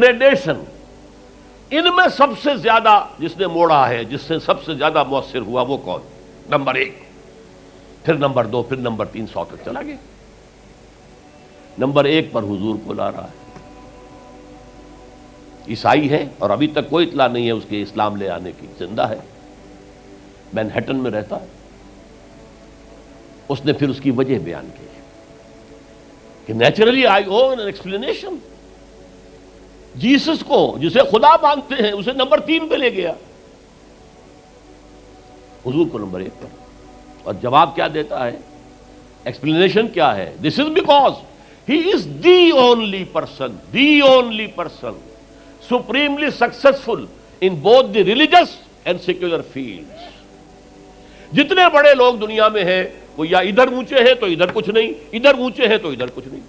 Gradation, ان میں سب سے زیادہ جس نے موڑا ہے، جس سے سب سے زیادہ مؤثر ہوا وہ کون؟ نمبر 1، پھر نمبر 2، پھر نمبر 3، 100 تک چلا گیا۔ نمبر 1 پر حضور کو لا رہا ہے، عیسائی ہے اور ابھی تک کوئی اطلاع نہیں ہے اس کے اسلام لے آنے کی، زندہ ہے، مینہٹن میں رہتا ہے۔ اس نے پھر اس کی وجہ بیان کی کہ naturally I O an explanation. Jesus کو جسے خدا مانتے ہیں اسے نمبر 3 پہ لے گیا، حضور کو نمبر 1 پر، اور جواب کیا دیتا ہے؟ ایکسپلینیشن کیا ہے؟ This is because he is the only person supremely successful in both the religious and secular fields۔ جتنے بڑے لوگ دنیا میں ہیں وہ یا ادھر اونچے ہیں تو ادھر کچھ نہیں، ادھر اونچے ہیں تو ادھر کچھ نہیں۔